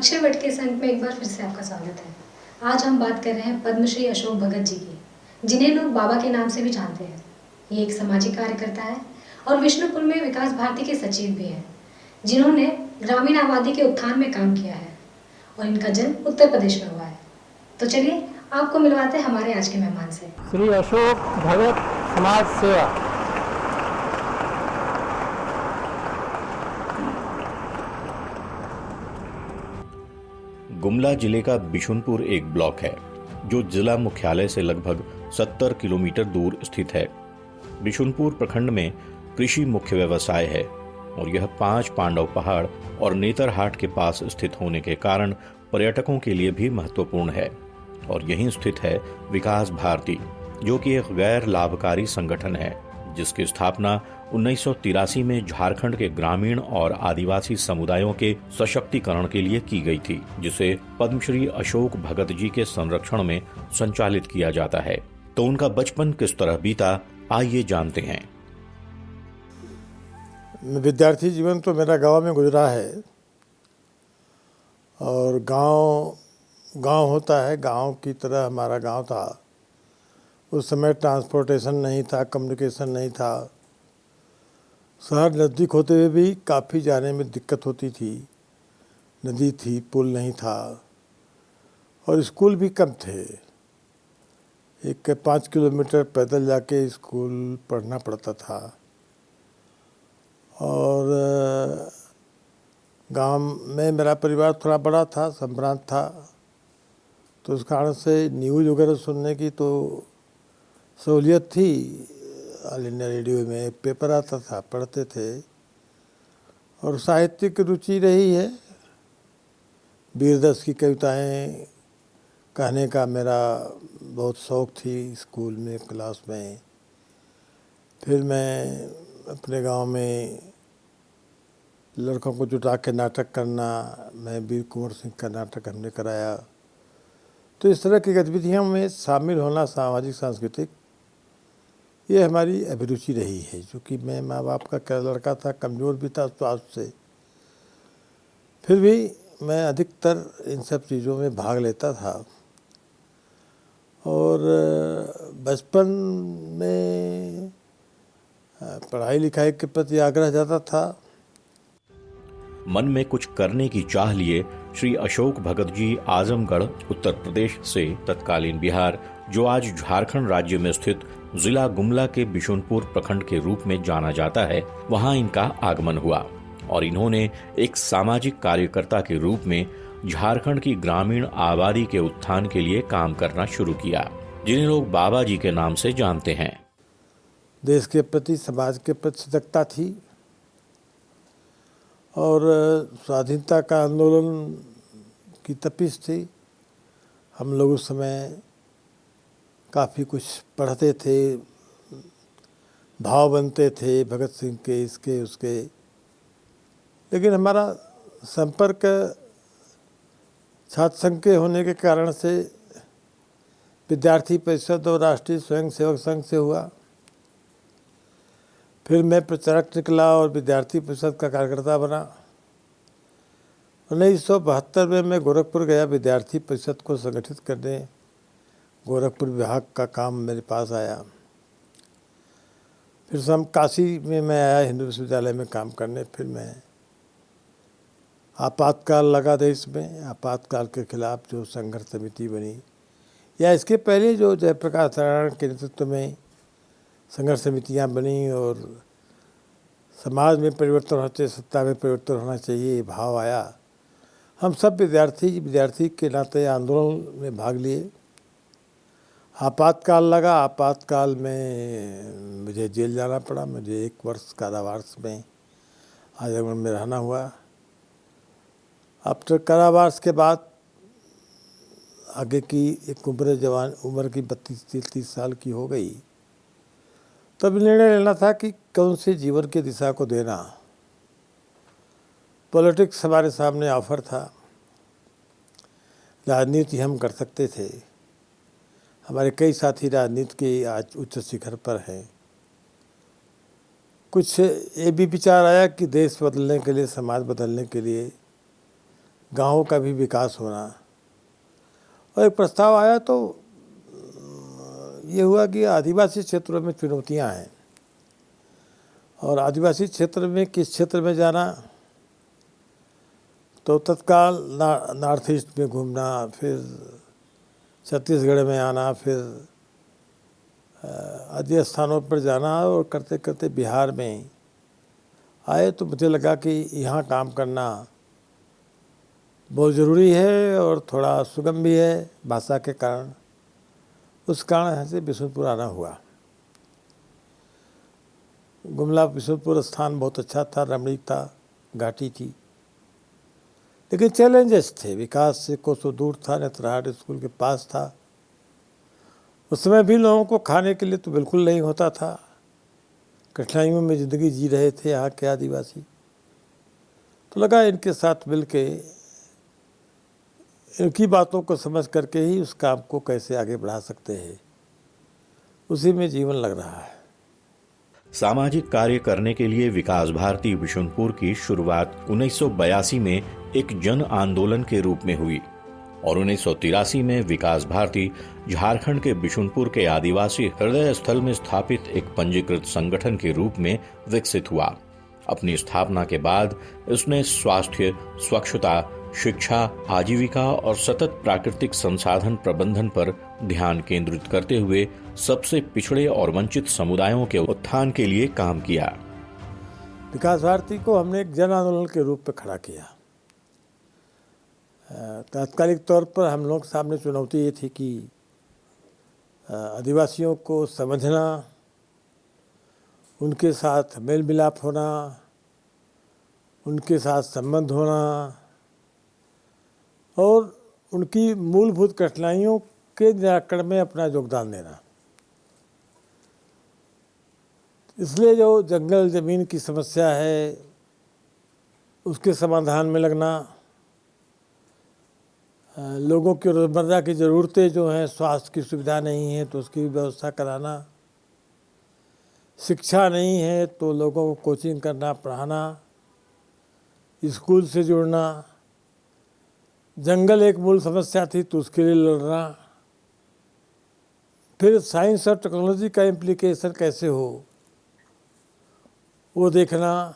अक्षय वट के संग में एक बार फिर से आपका स्वागत है। आज हम बात कर रहे हैं पद्मश्री अशोक भगत जी की, जिन्हें लोग बाबा के नाम से भी जानते हैं। ये एक सामाजिक कार्यकर्ता है और विष्णुपुर में विकास भारती के सचिव भी हैं, जिन्होंने ग्रामीण आबादी के उत्थान में काम किया है और इनका जन्म उत्तर प्रदेश में हुआ है। तो चलिए आपको मिलवाते हैं हमारे आज के मेहमान से। श्री अशोक भगत समाज सेवा। गुमला जिले का बिशुनपुर एक ब्लॉक है जो जिला मुख्यालय से लगभग 70 किलोमीटर दूर स्थित है। बिशुनपुर प्रखंड में कृषि मुख्य व्यवसाय है और यह 5 पांडव पहाड़ और नेतरहाट के पास स्थित होने के कारण पर्यटकों के लिए भी महत्वपूर्ण है। और यहीं स्थित है विकास भारती, जो कि एक गैर लाभकारी संगठन है जिसकी स्थापना 1983 में झारखंड के ग्रामीण और आदिवासी समुदायों के सशक्तिकरण के लिए की गई थी, जिसे पद्मश्री अशोक भगत जी के संरक्षण में संचालित किया जाता है। तो उनका बचपन किस तरह बीता, आइए जानते हैं। विद्यार्थी जीवन तो मेरा गांव में गुजरा है और गांव होता है, गांव की तरह हमारा गांव था। उस समय ट्रांसपोर्टेशन नहीं था, कम्युनिकेशन नहीं था। शहर नज़दीक होते हुए भी काफ़ी जाने में दिक्कत होती थी। नदी थी, पुल नहीं था और स्कूल भी कम थे। 5 किलोमीटर पैदल जाके स्कूल पढ़ना पड़ता था और गांव में मेरा परिवार थोड़ा बड़ा था, संभ्रांत था, तो उस कारण से न्यूज़ वगैरह सुनने की तो सहूलियत थी। ऑल इंडिया रेडियो में पेपर आता था, पढ़ते थे और साहित्यिक रुचि रही है। वीरदास की कविताएं कहने का मेरा बहुत शौक़ थी स्कूल में, क्लास में। फिर मैं अपने गांव में लड़कों को जुटा के नाटक करना, मैं वीर कुंवर सिंह का नाटक हमने कराया। तो इस तरह की गतिविधियों में शामिल होना, सामाजिक सांस्कृतिक, ये हमारी अभिरुचि रही है। चूँकि मैं माँ बाप का लड़का था, कमज़ोर भी था स्वास्थ्य से, फिर भी मैं अधिकतर इन सब चीज़ों में भाग लेता था और बचपन में पढ़ाई लिखाई के प्रति आग्रह ज़्यादा था। मन में कुछ करने की चाह लिए श्री अशोक भगत जी आजमगढ़, उत्तर प्रदेश से तत्कालीन बिहार, जो आज झारखंड राज्य में स्थित जिला गुमला के बिशुनपुर प्रखंड के रूप में जाना जाता है, वहां इनका आगमन हुआ और इन्होंने एक सामाजिक कार्यकर्ता के रूप में झारखंड की ग्रामीण आबादी के उत्थान के लिए काम करना शुरू किया, जिन्हें लोग बाबा जी के नाम से जानते हैं। देश के प्रति, समाज के प्रति सजगता थी और स्वाधीनता का आंदोलन की तपिश थी। हम लोग उस समय काफ़ी कुछ पढ़ते थे, भाव बनते थे भगत सिंह के, इसके उसके, लेकिन हमारा संपर्क छात्र संघ के होने के कारण से विद्यार्थी परिषद और राष्ट्रीय स्वयंसेवक संघ से हुआ। फिर मैं प्रचारक निकला और विद्यार्थी परिषद का कार्यकर्ता बना। 1972 में मैं गोरखपुर गया विद्यार्थी परिषद को संगठित करने। गोरखपुर विभाग का काम मेरे पास आया। फिर हम काशी में मैं आया हिंदू विश्वविद्यालय में काम करने। फिर मैं आपातकाल लगा देश में, आपातकाल के खिलाफ जो संघर्ष समिति बनी, या इसके पहले जो जयप्रकाश नारायण के नेतृत्व में संघर्ष समितियाँ बनी और समाज में परिवर्तन होना चाहिए, सत्ता में परिवर्तन होना चाहिए, ये भाव आया। हम सब विद्यार्थी के नाते आंदोलन में भाग लिए। आपातकाल लगा, आपातकाल में मुझे जेल जाना पड़ा। मुझे 1 वर्ष कारावास में आजमगढ़ में रहना हुआ। आफ्टर कारावास के बाद आगे की एक उम्र की 32-33 साल की हो गई, तब निर्णय लेना था कि कौन से जीवन की दिशा को देना। पॉलिटिक्स हमारे सामने ऑफर था, राजनीति हम कर सकते थे। हमारे कई साथी राजनीति के आज उच्च शिखर पर हैं। कुछ ये भी विचार आया कि देश बदलने के लिए, समाज बदलने के लिए गाँवों का भी विकास होना। और एक प्रस्ताव आया तो ये हुआ कि आदिवासी क्षेत्रों में चुनौतियां हैं और आदिवासी क्षेत्र में किस क्षेत्र में जाना, तो तत्काल नॉर्थ ईस्ट में घूमना, फिर छत्तीसगढ़ में आना, फिर आदि स्थानों पर जाना और करते करते बिहार में आए तो मुझे लगा कि यहाँ काम करना बहुत ज़रूरी है और थोड़ा सुगम भी है भाषा के कारण। उस कारण से बिशुनपुर आना हुआ। गुमला बिशुनपुर स्थान बहुत अच्छा था, रमणीक था, घाटी थी, लेकिन चैलेंजेस थे। विकास से कोसों दूर था, नेतरहाट स्कूल के पास था। उस समय भी लोगों को खाने के लिए तो बिल्कुल नहीं होता था। कठिनाइयों में ज़िंदगी जी रहे थे यहाँ के आदिवासी। तो लगा इनके साथ मिलके इनकी बातों को समझ करके ही उस काम को कैसे आगे बढ़ा सकते हैं, उसी में जीवन लग रहा है। सामाजिक कार्य करने के लिए विकास भारती बिशुनपुर की शुरुआत 1982 में एक जन आंदोलन के रूप में हुई और 1983 में विकास भारती झारखंड के बिशुनपुर के आदिवासी हृदय स्थल में स्थापित एक पंजीकृत संगठन के रूप में विकसित हुआ। अपनी स्थापना के बाद इसने स्वास्थ्य, स्वच्छता, शिक्षा, आजीविका और सतत प्राकृतिक संसाधन प्रबंधन पर ध्यान केंद्रित करते हुए सबसे पिछड़े और वंचित समुदायों के उत्थान के लिए काम किया। विकास भारती को हमने एक जन आंदोलन के रूप में खड़ा किया। तात्कालिक तौर पर हम लोग सामने चुनौती ये थी कि आदिवासियों को समझना, उनके साथ मेल मिलाप होना, उनके साथ संबंध होना और उनकी मूलभूत कठिनाइयों के निराकरण में अपना योगदान देना। इसलिए जो जंगल ज़मीन की समस्या है उसके समाधान में लगना, लोगों की रोज़मर्रा की ज़रूरतें जो हैं, स्वास्थ्य की सुविधा नहीं है तो उसकी व्यवस्था कराना, शिक्षा नहीं है तो लोगों को कोचिंग करना, पढ़ाना, स्कूल से जुड़ना, जंगल एक मूल समस्या थी तो उसके लिए लड़ना, फिर साइंस और टेक्नोलॉजी का इम्प्लीकेशन कैसे हो वो देखना।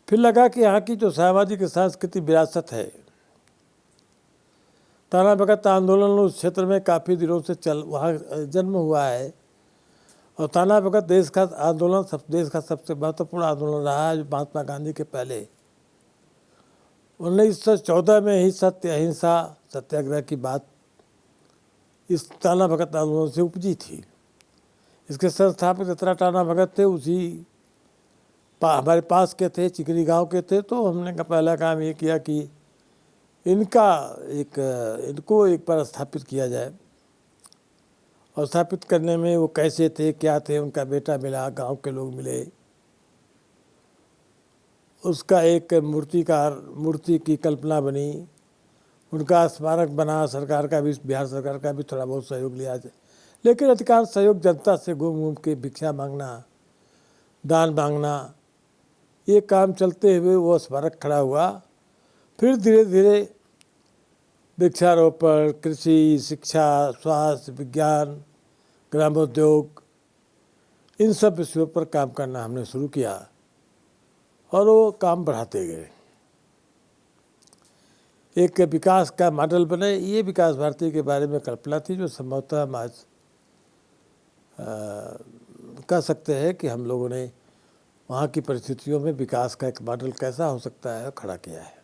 फिर लगा कि यहाँ की जो सामाजिक सांस्कृतिक विरासत है, ताना भगत आंदोलन उस क्षेत्र में काफ़ी दिनों से वहाँ जन्म हुआ है और ताना भगत देश का आंदोलन देश का सबसे महत्वपूर्ण आंदोलन रहा है, जो महात्मा गांधी के पहले 1914 में ही सत्य अहिंसा सत्याग्रह की बात इस ताना भगत आंदोलन से उपजी थी। इसके संस्थापक जितना ताना भगत थे उसी हमारे पास के थे, चिकनी गांव के थे। तो हमने पहला काम ये किया कि इनको एक बार स्थापित किया जाए और स्थापित करने में वो कैसे थे, क्या थे, उनका बेटा मिला, गांव के लोग मिले, उसका एक मूर्ति की कल्पना बनी, उनका स्मारक बना। सरकार का भी, बिहार सरकार का भी थोड़ा बहुत सहयोग लिया जाए, लेकिन अधिकांश सहयोग जनता से घूम के भिक्षा मांगना, दान मांगना, ये काम चलते हुए वो स्मारक खड़ा हुआ। फिर धीरे धीरे वृक्षारोपण, कृषि, शिक्षा, स्वास्थ्य, विज्ञान, ग्रामोद्योग, इन सब विषयों पर काम करना हमने शुरू किया और वो काम बढ़ाते गए। एक विकास का मॉडल बने, ये विकास भारती के बारे में कल्पना थी, जो संभवतः हम आज कह सकते हैं कि हम लोगों ने वहाँ की परिस्थितियों में विकास का एक मॉडल कैसा हो सकता है खड़ा किया है।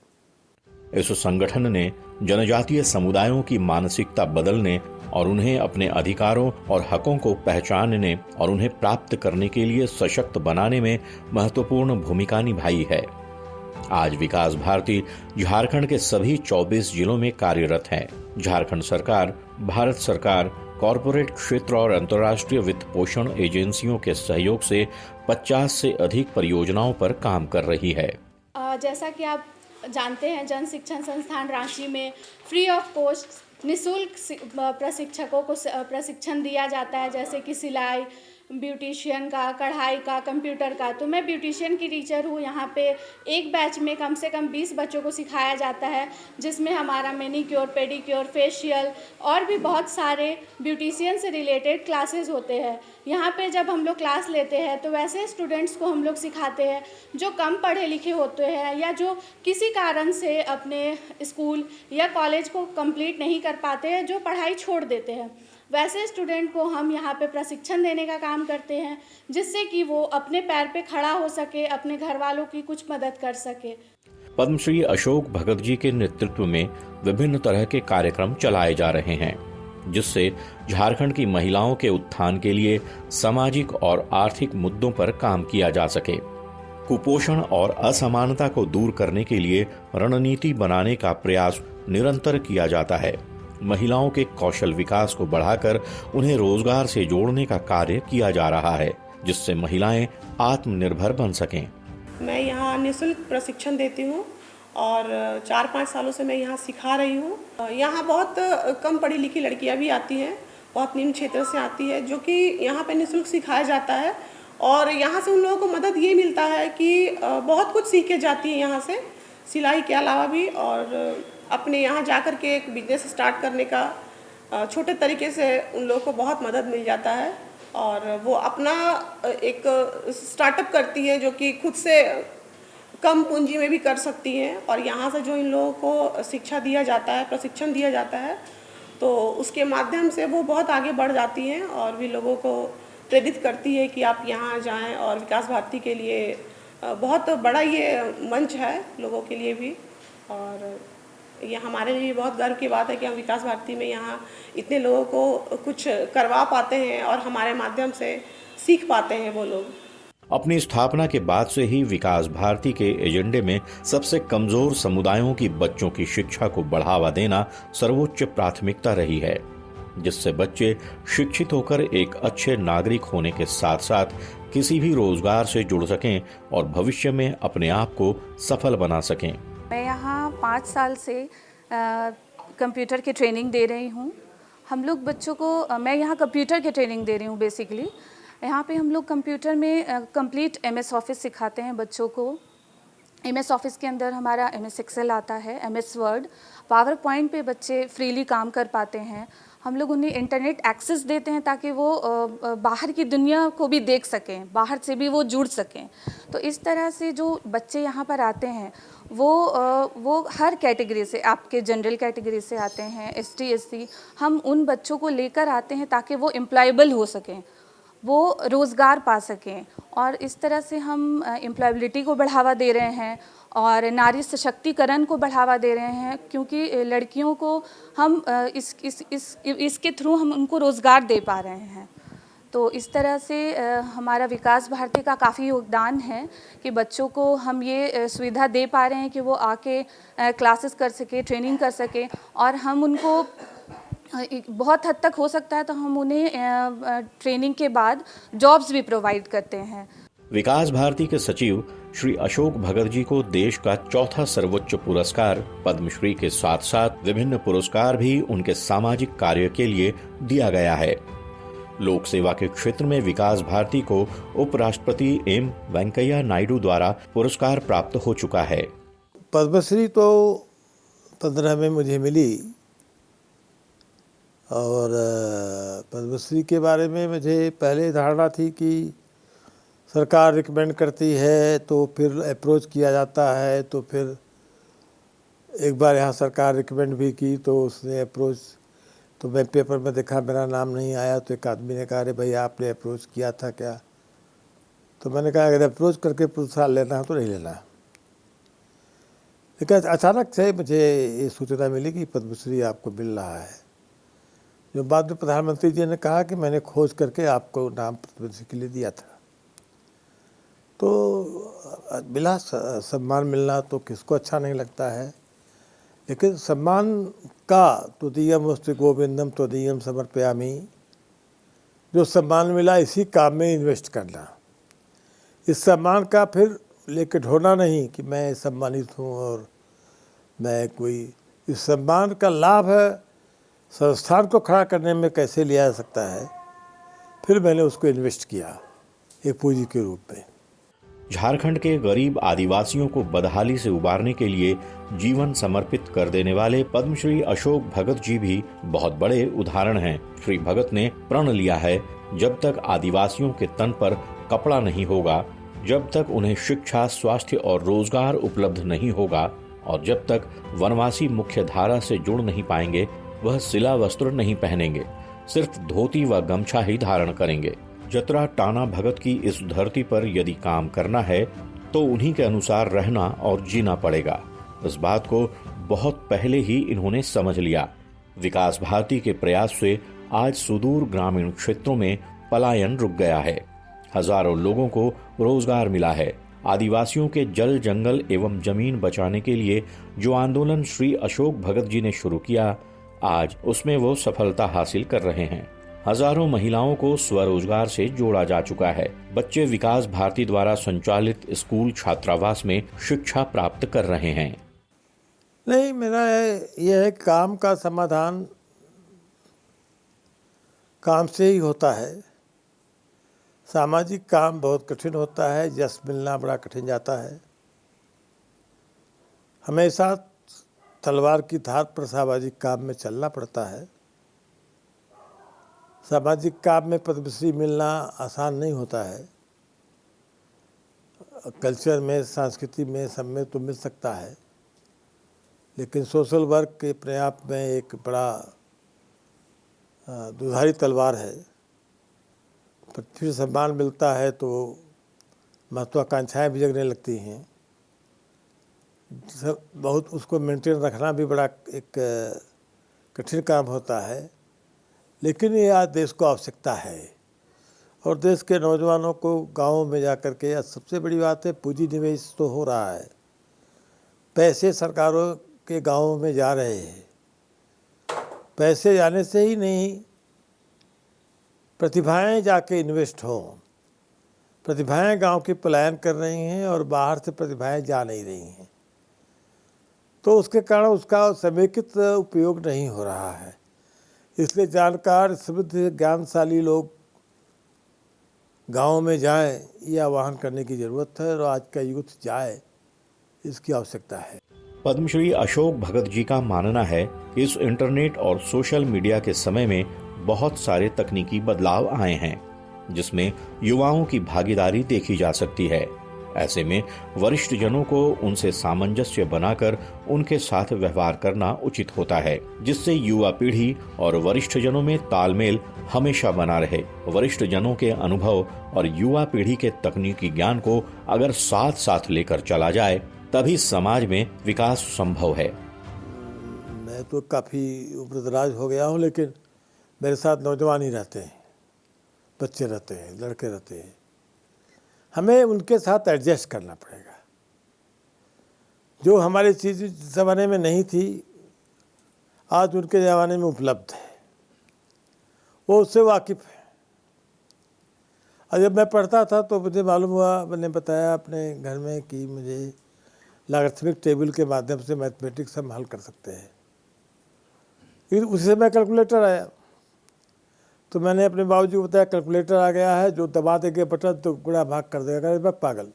इस संगठन ने जनजातीय समुदायों की मानसिकता बदलने और उन्हें अपने अधिकारों और हकों को पहचानने और उन्हें प्राप्त करने के लिए सशक्त बनाने में महत्वपूर्ण भूमिका निभाई है। आज विकास भारती झारखंड के सभी 24 जिलों में कार्यरत है। झारखंड सरकार, भारत सरकार, कॉरपोरेट क्षेत्र और अंतर्राष्ट्रीय वित्त पोषण एजेंसियों के सहयोग से 50 से अधिक परियोजनाओं पर काम कर रही है। जैसा कि आप जानते हैं, जन शिक्षण संस्थान रांची में फ्री ऑफ कॉस्ट निःशुल्क प्रशिक्षकों को प्रशिक्षण दिया जाता है, जैसे कि सिलाई, ब्यूटिशियन का, कढ़ाई का, कंप्यूटर का। तो मैं ब्यूटिशियन की टीचर हूँ। यहाँ पे एक बैच में कम से कम 20 बच्चों को सिखाया जाता है, जिसमें हमारा मैनीक्योर, पेडिक्योर, फेशियल और भी बहुत सारे ब्यूटिशियन से रिलेटेड क्लासेस होते हैं। यहाँ पे जब हम लोग क्लास लेते हैं तो वैसे स्टूडेंट्स को हम लोग सिखाते हैं जो कम पढ़े लिखे होते हैं या जो किसी कारण से अपने स्कूल या कॉलेज को कंप्लीट नहीं कर पाते हैं, जो पढ़ाई छोड़ देते हैं। वैसे स्टूडेंट को हम यहाँ पे प्रशिक्षण देने का काम करते हैं, जिससे कि वो अपने पैर पे खड़ा हो सके, अपने घर वालों की कुछ मदद कर सके। पद्मश्री अशोक भगत जी के नेतृत्व में विभिन्न तरह के कार्यक्रम चलाए जा रहे हैं, जिससे झारखंड की महिलाओं के उत्थान के लिए सामाजिक और आर्थिक मुद्दों पर काम किया जा सके। कुपोषण और असमानता को दूर करने के लिए रणनीति बनाने का प्रयास निरंतर किया जाता है। महिलाओं के कौशल विकास को बढ़ाकर उन्हें रोजगार से जोड़ने का कार्य किया जा रहा है, जिससे महिलाएं आत्मनिर्भर बन सकें। मैं यहाँ निःशुल्क प्रशिक्षण देती हूँ और 4-5 सालों से मैं यहाँ सिखा रही हूँ। यहाँ बहुत कम पढ़ी लिखी लड़कियाँ भी आती हैं, बहुत निम्न क्षेत्र से आती है, जो कि यहाँ पे निःशुल्क सिखाया जाता है और यहाँ से उन लोगों को मदद ये मिलता है कि बहुत कुछ सीख के जाती है यहाँ से, सिलाई के अलावा भी, और अपने यहाँ जाकर के एक बिजनेस स्टार्ट करने का छोटे तरीके से उन लोगों को बहुत मदद मिल जाता है और वो अपना एक स्टार्टअप करती है जो कि खुद से कम पूंजी में भी कर सकती हैं। और यहाँ से जो इन लोगों को शिक्षा दिया जाता है, प्रशिक्षण दिया जाता है, तो उसके माध्यम से वो बहुत आगे बढ़ जाती हैं और भी लोगों को प्रेरित करती है कि आप यहाँ जाएं। और विकास भारती के लिए बहुत बड़ा ये मंच है लोगों के लिए भी, और ये हमारे लिए बहुत गर्व की बात है कि हम विकास भारती में यहाँ इतने लोगों को कुछ करवा पाते हैं और हमारे माध्यम से सीख पाते हैं वो लोग। अपनी स्थापना के बाद से ही विकास भारती के एजेंडे में सबसे कमजोर समुदायों की बच्चों की शिक्षा को बढ़ावा देना सर्वोच्च प्राथमिकता रही है, जिससे बच्चे शिक्षित होकर एक अच्छे नागरिक होने के साथ साथ किसी भी रोजगार से जुड़ सकें और भविष्य में अपने आप को सफल बना सकें। मैं यहाँ 5 साल से कंप्यूटर की ट्रेनिंग दे रही हूँ। हम लोग बच्चों को, मैं यहाँ कंप्यूटर की ट्रेनिंग दे रही हूँ बेसिकली। यहाँ पे हम लोग कंप्यूटर में कंप्लीट MS ऑफिस सिखाते हैं बच्चों को। MS ऑफिस के अंदर हमारा MS एक्सेल आता है, MS वर्ड, पावर पॉइंट पे बच्चे फ्रीली काम कर पाते हैं। हम लोग उन्हें इंटरनेट एक्सेस देते हैं ताकि वो बाहर की दुनिया को भी देख सकें, बाहर से भी वो जुड़ सकें। तो इस तरह से जो बच्चे यहाँ पर आते हैं वो हर कैटेगरी से, आपके जनरल कैटेगरी से आते हैं, ST SC, हम उन बच्चों को लेकर आते हैं ताकि वो एम्प्लॉयबल हो सकें, वो रोज़गार पा सकें। और इस तरह से हम एम्प्लॉयबिलिटी को बढ़ावा दे रहे हैं और नारी सशक्तिकरण को बढ़ावा दे रहे हैं, क्योंकि लड़कियों को हम इसके थ्रू हम उनको रोज़गार दे पा रहे हैं। तो इस तरह से हमारा विकास भारती का काफ़ी योगदान है कि बच्चों को हम ये सुविधा दे पा रहे हैं कि वो आके क्लासेस कर सके, ट्रेनिंग कर सके, और हम उनको बहुत हद तक हो सकता है तो हम उन्हें ट्रेनिंग के बाद जॉब्स भी प्रोवाइड करते हैं। विकास भारती के सचिव श्री अशोक भगत जी को देश का चौथा सर्वोच्च पुरस्कार पद्मश्री के साथ साथ विभिन्न पुरस्कार भी उनके सामाजिक कार्य के लिए दिया गया है। लोक सेवा के क्षेत्र में विकास भारती को उपराष्ट्रपति एम वेंकैया नायडू द्वारा पुरस्कार प्राप्त हो चुका है। पद्मश्री तो 15 में मुझे मिली और पद्मश्री के बारे में मुझे पहले धारणा थी कि सरकार रिकमेंड करती है तो फिर अप्रोच किया जाता है, तो फिर एक बार यहाँ सरकार रिकमेंड भी की तो उसने अप्रोच, तो मैं पेपर में देखा मेरा नाम नहीं आया, तो एक आदमी ने कहा अरे भाई आपने अप्रोच किया था क्या? तो मैंने कहा अगर अप्रोच करके पुरस्कार लेना है तो नहीं लेना। लेकिन अचानक से मुझे ये सूचना मिली कि पद्मश्री आपको मिल रहा है, जो बाद में प्रधानमंत्री जी ने कहा कि मैंने खोज करके आपको नाम पद्मश्री के लिए दिया था। तो मिला, सम्मान मिलना तो किसको अच्छा नहीं लगता है, लेकिन सम्मान का तुदीयमस्तु गोविंदम तुदीयम समर्पयामि, जो सम्मान मिला इसी काम में इन्वेस्ट करना, इस सम्मान का फिर लेके ढोना नहीं कि मैं सम्मानित हूँ और मैं कोई, इस सम्मान का लाभ है संस्थान को खड़ा करने में कैसे लिया जा सकता है, फिर मैंने उसको इन्वेस्ट किया एक पूंजी के रूप में। झारखंड के गरीब आदिवासियों को बदहाली से उबारने के लिए जीवन समर्पित कर देने वाले पद्मश्री अशोक भगत जी भी बहुत बड़े उदाहरण हैं। श्री भगत ने प्रण लिया है, जब तक आदिवासियों के तन पर कपड़ा नहीं होगा, जब तक उन्हें शिक्षा, स्वास्थ्य और रोजगार उपलब्ध नहीं होगा और जब तक वनवासी मुख्य धारा से जुड़ नहीं पाएंगे, वह सिला वस्त्र नहीं पहनेंगे, सिर्फ धोती व गमछा ही धारण करेंगे। जतरा टाना भगत की इस धरती पर यदि काम करना है तो उन्हीं के अनुसार रहना और जीना पड़ेगा। इस बात को बहुत पहले ही इन्होंने समझ लिया। विकास भारती के प्रयास से आज सुदूर ग्रामीण क्षेत्रों में पलायन रुक गया है। हजारों लोगों को रोजगार मिला है। आदिवासियों के जल, जंगल एवं जमीन बचाने के लिए जो आंदोलन श्री अशोक भगत जी ने शुरू किया, आज उसमें वो सफलता हासिल कर रहे हैं। हजारों महिलाओं को स्वरोजगार से जोड़ा जा चुका है। बच्चे विकास भारती द्वारा संचालित स्कूल छात्रावास में शिक्षा प्राप्त कर रहे हैं। नहीं, मेरा यह है, काम का समाधान काम से ही होता है। सामाजिक काम बहुत कठिन होता है, यश मिलना बड़ा कठिन जाता है। हमेशा तलवार की धार पर सामाजिक काम में चलना पड़ता है। सामाजिक काम में पद्मश्री मिलना आसान नहीं होता है। कल्चर में, संस्कृति में, सब में तो मिल सकता है, लेकिन सोशल वर्क के अपने आप में एक बड़ा दुधारी तलवार है। फिर सम्मान मिलता है तो महत्वाकांक्षाएं भी जगने लगती हैं। सब बहुत उसको मेंटेन रखना भी बड़ा एक कठिन काम होता है, लेकिन ये आज देश को आवश्यकता है। और देश के नौजवानों को गाँवों में जा कर के, आज सबसे बड़ी बात है पूंजी निवेश तो हो रहा है, पैसे सरकारों के गाँवों में जा रहे हैं। पैसे जाने से ही नहीं, प्रतिभाएं जाके इन्वेस्ट हों। प्रतिभाएं गांव की पलायन कर रही हैं और बाहर से प्रतिभाएं जा नहीं रही हैं, तो उसके कारण उसका समेकित उपयोग नहीं हो रहा है। इसलिए जानकार, समृद्ध, ज्ञानशाली लोग गाँव में जाएं, ये आह्वान करने की ज़रूरत है और आज का यूथ जाए, इसकी आवश्यकता है। पद्मश्री अशोक भगत जी का मानना है कि इस इंटरनेट और सोशल मीडिया के समय में बहुत सारे तकनीकी बदलाव आए हैं, जिसमें युवाओं की भागीदारी देखी जा सकती है। ऐसे में वरिष्ठ जनों को उनसे सामंजस्य बनाकर उनके साथ व्यवहार करना उचित होता है, जिससे युवा पीढ़ी और वरिष्ठ जनों में तालमेल हमेशा बना रहे। वरिष्ठ जनों के अनुभव और युवा पीढ़ी के तकनीकी ज्ञान को अगर साथ साथ लेकर चला जाए, तभी समाज में विकास संभव है। मैं तो काफ़ी उम्रदराज हो गया हूँ, लेकिन मेरे साथ नौजवान ही रहते हैं, बच्चे रहते हैं, लड़के रहते हैं। हमें उनके साथ एडजस्ट करना पड़ेगा। जो हमारी चीज़ ज़माने में नहीं थी, आज उनके ज़माने में उपलब्ध है, वो उससे वाकिफ़ है। और जब मैं पढ़ता था तो मुझे मालूम हुआ, मैंने बताया अपने घर में कि मुझे लॉगरिथमिक टेबल के माध्यम से मैथमेटिक्स हम हल कर सकते हैं। फिर उसी समय कैलकुलेटर आया, तो मैंने अपने बाबूजी को बताया कैलकुलेटर आ गया है, जो दबा देंगे बटन तो गुणा भाग कर देगा। मैं पागल,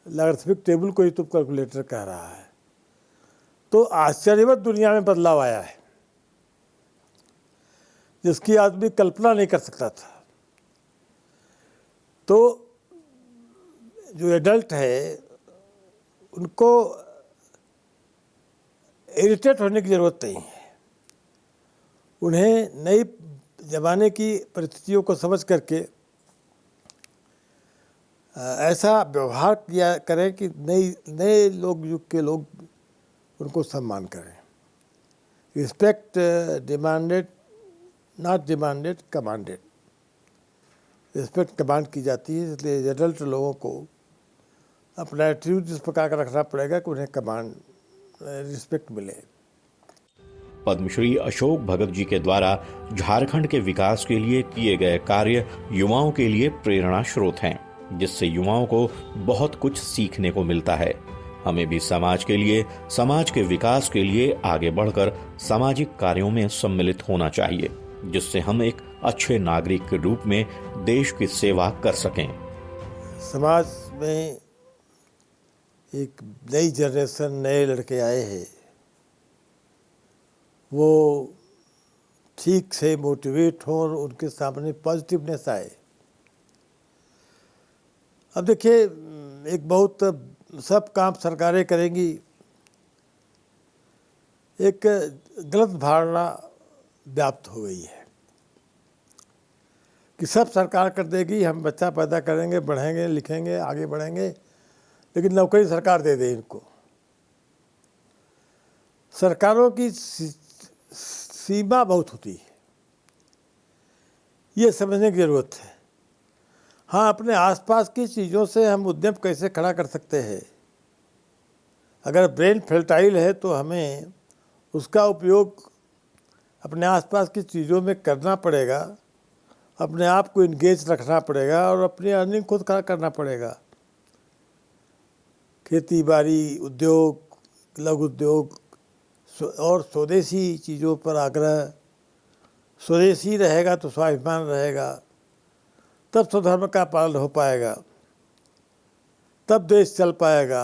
लॉगरिथमिक टेबल को ही तो कैलकुलेटर कह रहा है। तो आश्चर्यवत दुनिया में बदलाव आया है, जिसकी आदमी कल्पना नहीं कर सकता था। तो जो एडल्ट है, उनको इरिटेट होने की ज़रूरत नहीं है। उन्हें नई ज़माने की परिस्थितियों को समझ करके ऐसा व्यवहार किया करें कि नए लोग, युग के लोग उनको सम्मान करें। Respect demanded, not demanded, commanded. Respect command की जाती है, इसलिए एडल्ट लोगों को अपना एटीट्यूड इस प्रकार का रखना पड़ेगा कि उन्हें कमांड, रिस्पेक्ट मिले। पद्मश्री अशोक भगत जी के द्वारा झारखंड के विकास के लिए किए गए कार्य युवाओं के लिए प्रेरणा स्रोत हैं, जिससे युवाओं को बहुत कुछ सीखने को मिलता है। हमें भी समाज के लिए, समाज के विकास के लिए आगे बढ़कर सामाजिक कार्यों में सम्मिलित होना चाहिए, जिससे हम एक अच्छे नागरिक के रूप में देश की सेवा कर सकें। समाज में एक नई जनरेशन, नए लड़के आए हैं, वो ठीक से मोटिवेट हों और उनके सामने पॉजिटिवनेस आए। अब देखिए, एक बहुत सब काम सरकारें करेंगी, एक गलत धारणा व्याप्त हो गई है कि सब सरकार कर देगी, हम बच्चा पैदा करेंगे, बढ़ेंगे, लिखेंगे, आगे बढ़ेंगे, लेकिन नौकरी सरकार दे दे इनको। सरकारों की सीमा बहुत होती है, ये समझने की ज़रूरत है। हाँ, अपने आसपास की चीज़ों से हम उद्यम कैसे खड़ा कर सकते हैं। अगर ब्रेन फर्टाइल है तो हमें उसका उपयोग अपने आसपास की चीज़ों में करना पड़ेगा, अपने आप को इंगेज रखना पड़ेगा और अपनी अर्निंग खुद खड़ा करना पड़ेगा। खेती बाड़ी, उद्योग, लघु उद्योग और स्वदेशी चीज़ों पर आग्रह। स्वदेशी रहेगा तो स्वाभिमान रहेगा, तब स्वधर्म का पालन हो पाएगा, तब देश चल पाएगा।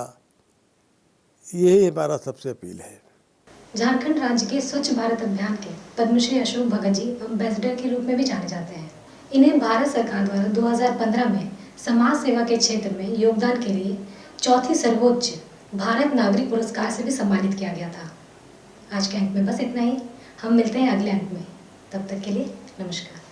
यही हमारा सबसे अपील है। झारखंड राज्य के स्वच्छ भारत अभियान के पद्मश्री अशोक भगत जी एम्बेसडर के रूप में भी जाने जाते हैं। इन्हें भारत सरकार द्वारा 2015 में समाज सेवा के क्षेत्र में योगदान के लिए चौथी सर्वोच्च भारत नागरिक पुरस्कार से भी सम्मानित किया गया था। आज के अंक में बस इतना ही। हम मिलते हैं अगले अंक में, तब तक के लिए नमस्कार।